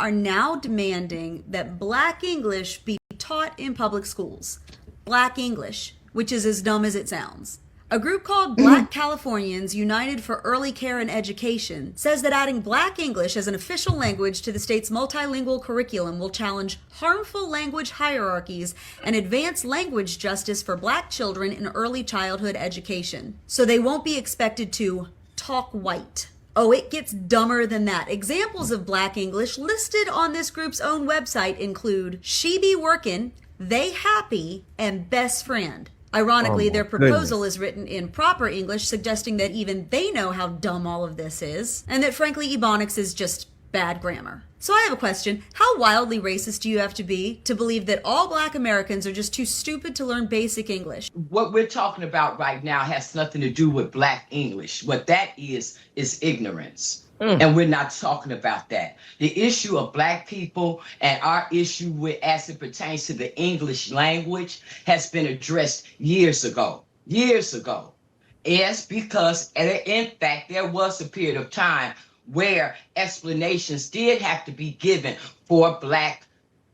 are now demanding that Black English be taught in public schools. Black English, which is as dumb as it sounds. A group called Black Californians United for Early Care and Education says that adding Black English as an official language to the state's multilingual curriculum will challenge harmful language hierarchies and advance language justice for Black children in early childhood education. So they won't be expected to talk white. Oh, it gets dumber than that. Examples of Black English listed on this group's own website include she be workin', they happy, and best friend. Ironically, their proposal is written in proper English, suggesting that even they know how dumb all of this is, and that frankly, Ebonics is just bad grammar. So I have a question. How wildly racist do you have to be to believe that all Black Americans are just too stupid to learn basic English? What we're talking about right now has nothing to do with Black English. What that is ignorance. And we're not talking about that. The issue of Black people and our issue with as it pertains to the English language has been addressed years ago. Yes, because in fact, there was a period of time where explanations did have to be given for Black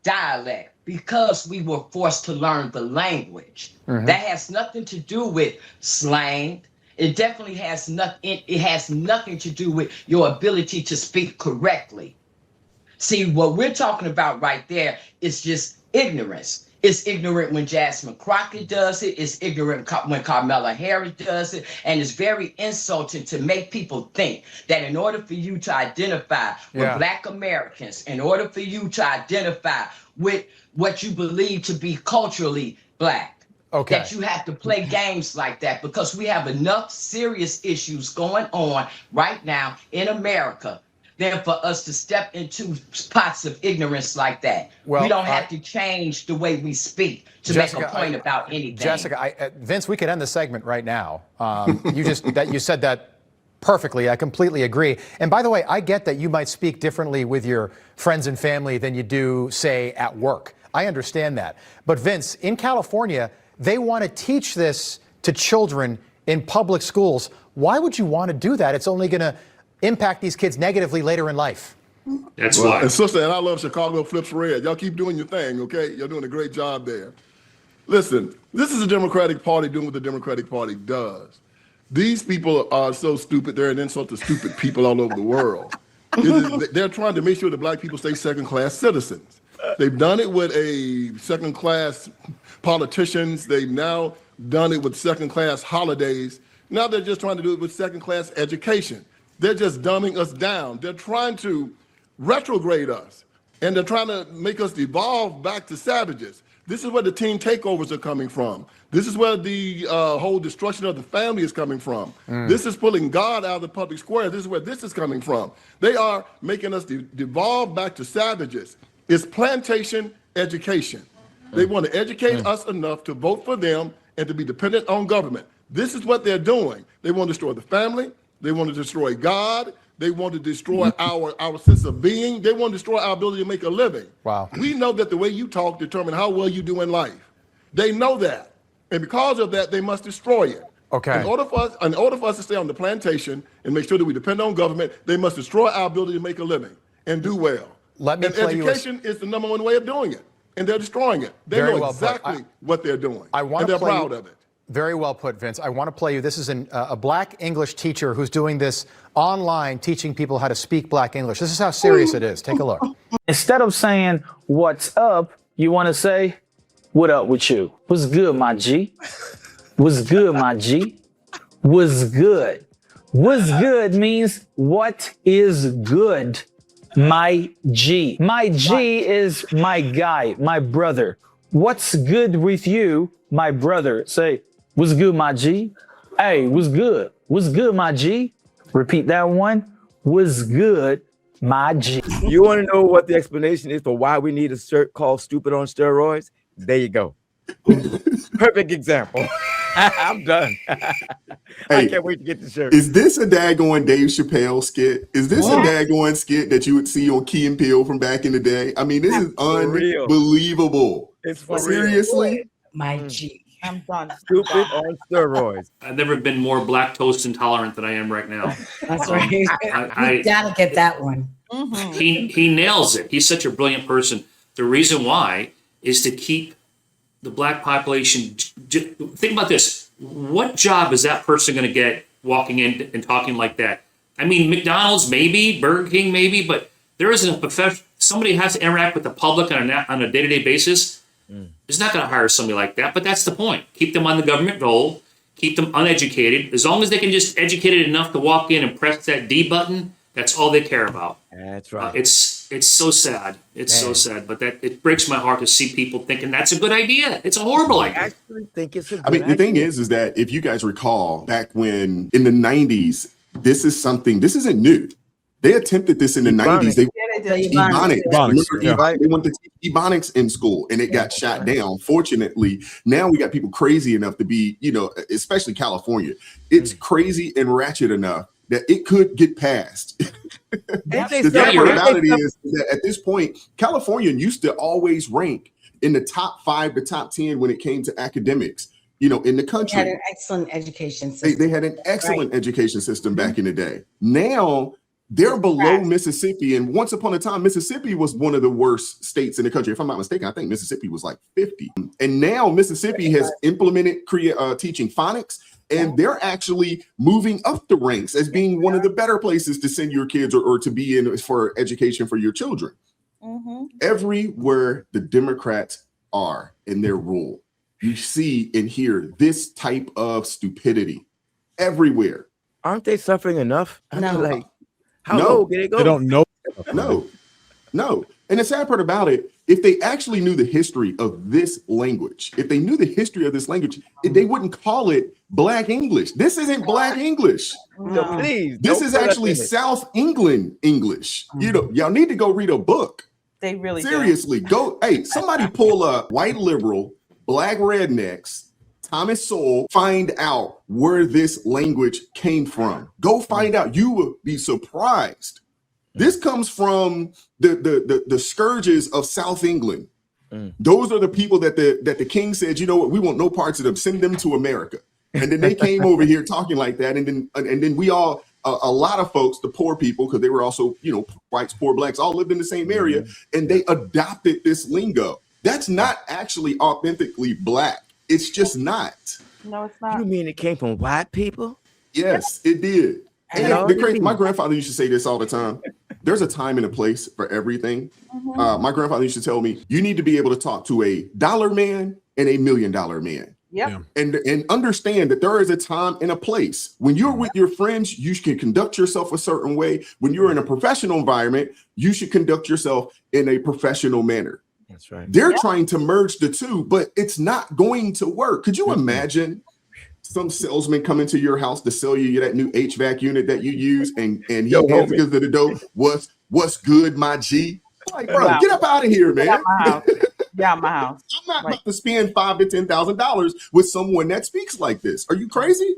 dialect because we were forced to learn the language. That has nothing to do with slang. It definitely has nothing. It has nothing to do with your ability to speak correctly. See, what we're talking about right there is just ignorance. It's ignorant when Jasmine Crockett does it. It's ignorant when Carmela Harris does it. And it's very insulting to make people think that in order for you to identify with Black Americans, in order for you to identify with what you believe to be culturally Black, that you have to play games like that, because we have enough serious issues going on right now in America than for us to step into pots of ignorance like that. Well, we don't have to change the way we speak to Jessica, make a point about anything. Jessica, Vince, we could end the segment right now. You said that perfectly. I completely agree. And by the way, I get that you might speak differently with your friends and family than you do, say, at work. I understand that. But Vince, in California, they want to teach this to children in public schools. Why would you want to do that? It's only going to impact these kids negatively later in life. That's why. And sister, and I love Chicago Flips Red. Y'all keep doing your thing, okay? You're doing a great job there. Listen, this is the Democratic Party doing what the Democratic Party does. These people are so stupid, they're an insult to stupid people all over the world. They're trying to make sure that Black people stay second-class citizens. They've done it with a second-class politicians. They've now done it with second-class holidays. Now they're just trying to do it with second-class education. They're just dumbing us down. They're trying to retrograde us, and they're trying to make us devolve back to savages. This is where the teen takeovers are coming from. This is where the whole destruction of the family is coming from. This is pulling God out of the public square. This is where this is coming from. They are making us devolve back to savages. It's plantation education. They want to educate us enough to vote for them and to be dependent on government. This is what they're doing. They want to destroy the family. They want to destroy God. They want to destroy our sense of being. They want to destroy our ability to make a living. Wow. We know that the way you talk determines how well you do in life. They know that. And because of that, they must destroy it. Okay. In order for us to stay on the plantation and make sure that we depend on government, they must destroy our ability to make a living and do well. Let me and play education is the number one way of doing it. And they're destroying it. They know exactly what they're doing. And they're proud of it. Very well put, Vince. I want to play you. This is a Black English teacher who's doing this online, teaching people how to speak Black English. This is how serious it is. Take a look. Instead of saying, what's up, you want to say, what up with you? What's good, my G? What's good, my G? What's good? What's good means what is good, my G. My G is my guy, my brother. What's good with you, my brother? Say, what's good, my G? Hey, what's good? What's good, my G? Repeat that one. What's good, my G? You want to know what the explanation is for why we need a shirt called Stupid on Steroids? There you go. Perfect example. I'm done. I can't wait to get the shirt. Is this a daggone Dave Chappelle skit? Is this a daggone skit that you would see on Key and Peele from back in the day? I mean, this is unbelievable. It's for seriously. Real. My G. I'm done. Stupid on steroids. I've never been more lactose intolerant than I am right now. That's right. You gotta get that one. He nails it. He's such a brilliant person. The reason why is to keep the black population. Think about this. What job is that person going to get walking in and talking like that? I mean, McDonald's maybe, Burger King maybe, but there isn't a profession. Somebody has to interact with the public on a day-to-day basis. Is not going to hire somebody like that, but that's the point. Keep them on the government roll. Keep them uneducated. As long as they can just educated enough to walk in and press that D button, that's all they care about. That's right. It's so sad. It's so sad, but it breaks my heart to see people thinking that's a good idea. It's a horrible idea. I actually think it's a good I mean, the thing idea. is that if you guys recall back when in the 90s, this isn't new. They attempted this in the 90s. They Ebonics. They wanted to teach Ebonics in school and it got shot down. Fortunately, now we got people crazy enough to be, especially California. It's crazy and ratchet enough that it could get passed. The sad part about it is that at this point, California used to always rank in the top 5 to top 10 when it came to academics, in the country. They had an excellent education system. They had an excellent education system back in the day. Now they're below Mississippi. And once upon a time, Mississippi was one of the worst states in the country. If I'm not mistaken, I think Mississippi was like 50. And now Mississippi has implemented teaching phonics. And they're actually moving up the ranks as being one of the better places to send your kids or to be in for education for your children. Everywhere the Democrats are in their rule, you see and hear this type of stupidity everywhere. Aren't they suffering enough? I mean, like, how No. low can it go? They don't know. No. And the sad part about it, if they actually knew the history of this language, they wouldn't call it Black English. This isn't Black English. No, please. This is actually South England English. Y'all need to go read a book. They really Seriously, somebody pull up white liberal, Black rednecks, Thomas Sowell, find out where this language came from. Go find out. You will be surprised. This comes from the scourges of South England. Those are the people that the king said, you know what, we want no parts of them. Send them to America. And then they came over here talking like that. And then we all, a lot of folks, the poor people, because they were also, whites, poor blacks, all lived in the same area. And they adopted this lingo. That's not actually authentically Black. It's just not. No, it's not. You mean it came from white people? Yes, it did. And my grandfather used to say this all the time. There's a time and a place for everything. My grandfather used to tell me, you need to be able to talk to a dollar man and a $1 million man. Yep. And understand that there is a time and a place. When you're with your friends, you can conduct yourself a certain way. When you're in a professional environment, you should conduct yourself in a professional manner. That's right. They're trying to merge the two, but it's not going to work. Could you imagine some salesman coming to your house to sell you that new HVAC unit that you use, and he answers to the door, what's good, my G? Like, bro, get up out of here, man. Get out my house. I'm not about to spend $5,000 to $10,000 with someone that speaks like this. Are you crazy?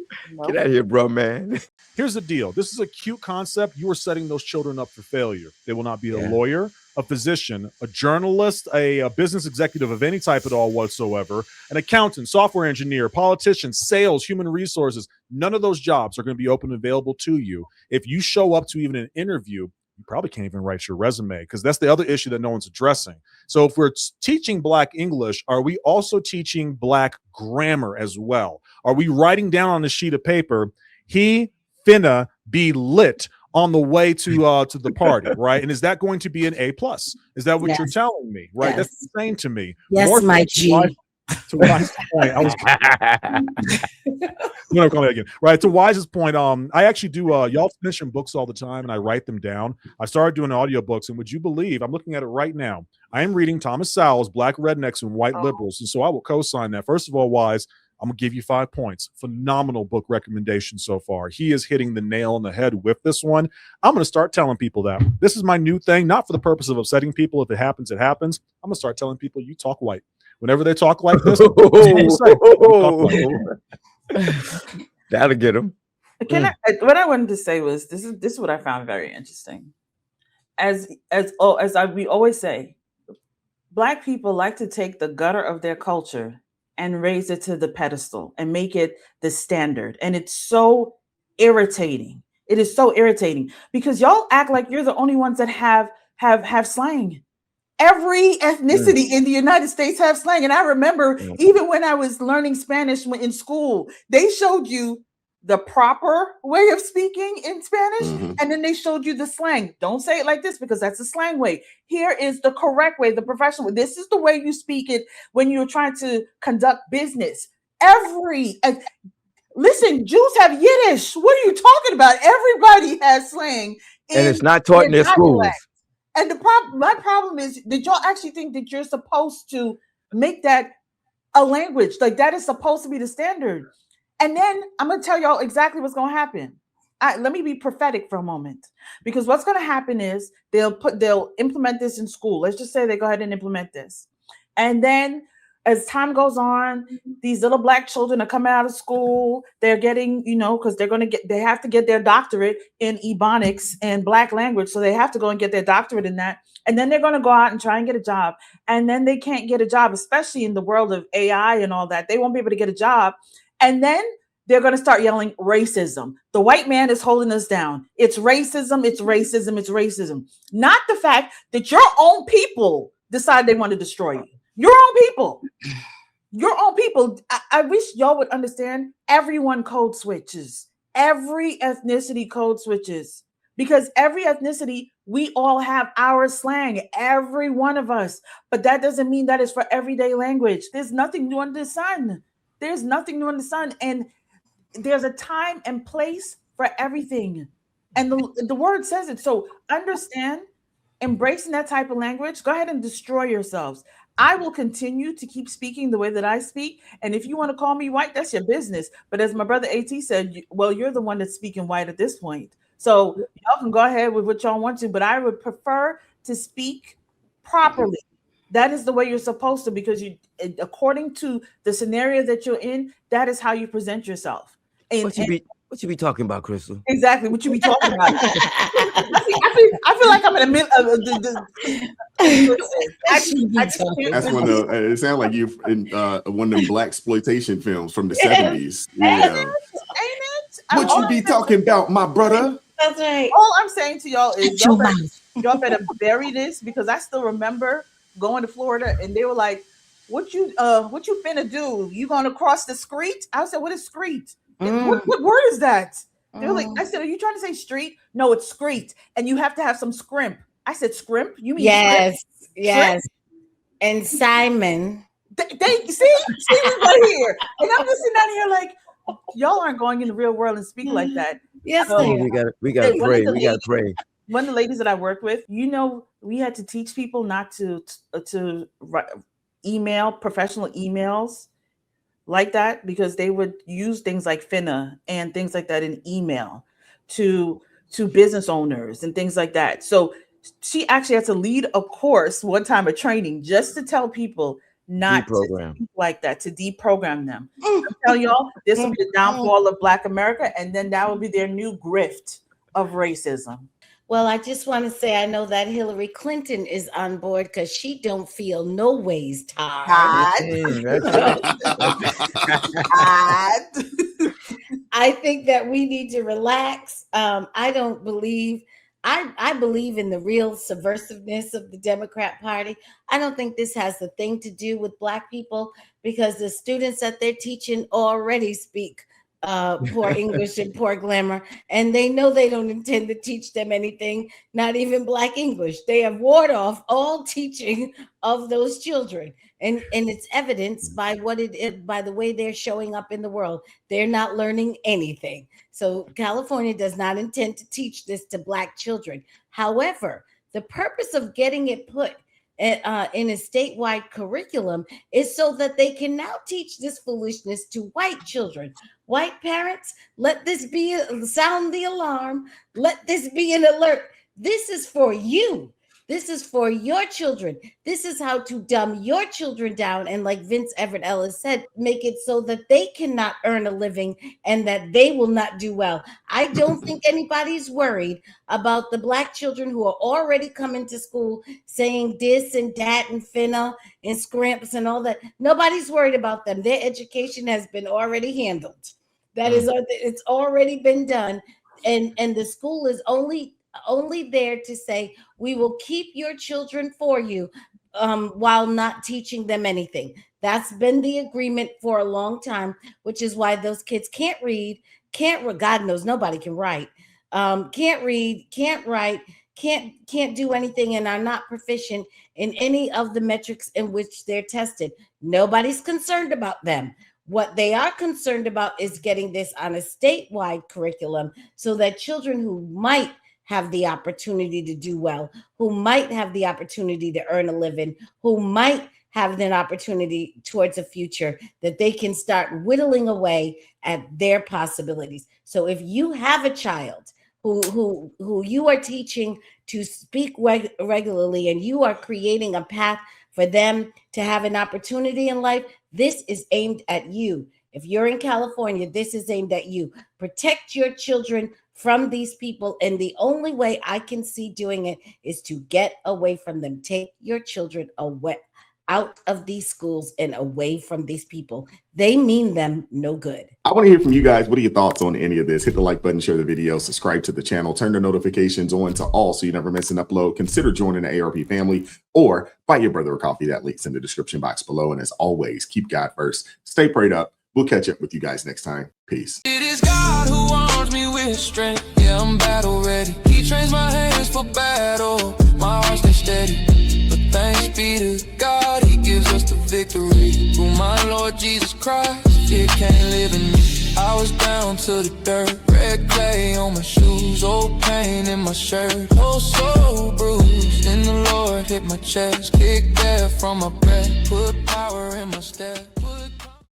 Get out of here, bro, man. Here's the deal. This is a cute concept. You are setting those children up for failure. They will not be a lawyer, a physician, a journalist, a business executive of any type at all whatsoever, an accountant, software engineer, politician, sales, human resources. None of those jobs are going to be open and available to you. If you show up to even an interview, you probably can't even write your resume, because that's the other issue that no one's addressing. So if we're teaching Black English, are we also teaching Black grammar as well? Are we writing down on a sheet of paper, he finna be lit on the way to the party, right? And is that going to be an A+? Is that what you're telling me, right? That's insane to me. Yes, my G. To Wise's point, I was I'm gonna call it again. Right, to Wise's point, I actually do y'all finish books all the time, and I write them down. I started doing audiobooks, and would you believe I'm looking at it right now? I am reading Thomas Sowell's Black Rednecks and White Liberals, and so I will co-sign that. First of all, Wise, I'm gonna give you 5 points. Phenomenal book recommendation so far. He is hitting the nail on the head with this one. I'm gonna start telling people that this is my new thing, not for the purpose of upsetting people. If it happens, it happens. I'm gonna start telling people you talk white. Whenever they talk like this, that'll get them. What I wanted to say was this is what I found very interesting. We always say, Black people like to take the gutter of their culture and raise it to the pedestal and make it the standard. And it's so irritating. It is so irritating because y'all act like you're the only ones that have slang. Every ethnicity in the United States have slang. And I remember even when I was learning Spanish in school, they showed you the proper way of speaking in Spanish, and then they showed you the slang. Don't say it like this because that's the slang way. Here is the correct way, the professional way. This is the way you speak it when you're trying to conduct business. Listen, Jews have Yiddish. What are you talking about? Everybody has slang. And it's not taught in their schools. And my problem is that y'all actually think that you're supposed to make that a language. Like that is supposed to be the standard. And then I'm going to tell y'all exactly what's going to happen. Let me be prophetic for a moment, because what's going to happen is they'll implement this in school. Let's just say they go ahead and implement this. And then as time goes on, these little Black children are coming out of school. They're getting, because they have to get their doctorate in Ebonics and Black language. So they have to go and get their doctorate in that. And then they're going to go out and try and get a job. And then they can't get a job, especially in the world of AI and all that. They won't be able to get a job. And then they're going to start yelling racism. The white man is holding us down. It's racism. It's racism. It's racism. Not the fact that your own people decide they want to destroy you. Your own people. Your own people. I wish y'all would understand. Everyone code switches. Every ethnicity code switches. Because every ethnicity, we all have our slang. Every one of us. But that doesn't mean that is for everyday language. There's nothing new under the sun. There's nothing new under the sun. And there's a time and place for everything. And the word says it. So understand, embracing that type of language, go ahead and destroy yourselves. I will continue to keep speaking the way that I speak. And if you want to call me white, that's your business. But as my brother AT said, well, you're the one that's speaking white at this point. So y'all can go ahead with what y'all want to, but I would prefer to speak properly. That is the way you're supposed to, because according to the scenario that you're in, that is how you present yourself. And what you be talking about, Crystal? Exactly what you be talking about. I feel like I'm in the middle of That's one of it sounds like you're in one of them black exploitation films from the 70s. Yeah. Ain't it? What you be talking about, my brother? That's right. All I'm saying to y'all is y'all better bury this, because I still remember going to Florida and they were like, what you finna do? You gonna cross the street? I said, what is street? What word is that? They're like, I said, are you trying to say street? No, it's street. And you have to have some scrimp. I said, scrimp? You mean yes, scrimp? yes. Scrimp? And Simon. They see right here. And I'm just sitting down here like, y'all aren't going in the real world and speak like that. Yes, we gotta pray. We gotta pray. One of the ladies that I worked with, we had to teach people not to write professional emails like that, because they would use things like finna and things like that in email to business owners and things like that. So she actually had to lead a course one time, a training, just to tell people not to speak like that, to deprogram them. I'm telling y'all, this will be the downfall of Black America, and then that will be their new grift of racism. Well, I just want to say, I know that Hillary Clinton is on board because she don't feel no ways tired. I think that we need to relax. I believe in the real subversiveness of the Democrat Party. I don't think this has a thing to do with Black people, because the students that they're teaching already speak poor English and poor grammar, and they know they don't intend to teach them anything, not even Black English. They have warded off all teaching of those children, and it's evidenced by by the way they're showing up in the world. They're not learning anything. So California does not intend to teach this to Black children. However, the purpose of getting it put in a statewide curriculum is so that they can now teach this foolishness to white children. White parents, let this be sound the alarm. Let this be an alert. This is for you. This is for your children. This is how to dumb your children down. And like Vince Everett Ellis said, make it so that they cannot earn a living and that they will not do well. I don't think anybody's worried about the Black children who are already coming to school saying this and that and finna and scrimps and all that. Nobody's worried about them. Their education has been already handled. That is, it's already been done. and the school is only there to say, we will keep your children for you, while not teaching them anything. That's been the agreement for a long time, which is why those kids can't read, God knows nobody can write, can't read, can't write, can't do anything, and are not proficient in any of the metrics in which they're tested. Nobody's concerned about them. What they are concerned about is getting this on a statewide curriculum so that children who might have the opportunity to do well, who might have the opportunity to earn a living, who might have an opportunity towards a future, that they can start whittling away at their possibilities. So if you have a child who you are teaching to speak regularly, and you are creating a path for them to have an opportunity in life, this is aimed at you. If you're in California, this is aimed at you. Protect your children from these people. And the only way I can see doing it is to get away from them. Take your children away, out of these schools and away from these people. They mean them no good. I want to hear from you guys. What are your thoughts on any of this? Hit the like button, share the video, subscribe to the channel, turn the notifications on to all so you never miss an upload. Consider joining the ARP family or buy your brother a coffee. That link's in the description box below. And as always, keep God first. Stay prayed up. We'll catch up with you guys next time. Peace. It is God who arms me with strength. Yeah, I'm battle ready. He trains my hands for battle. My heart stays steady. But thanks be to God, he gives us the victory. Through my Lord Jesus Christ, fear can't live in me. I was down to the dirt, red clay on my shoes, old pain in my shirt, oh so bruised. In the Lord hit my chest, kicked air from my breath, put power in my step.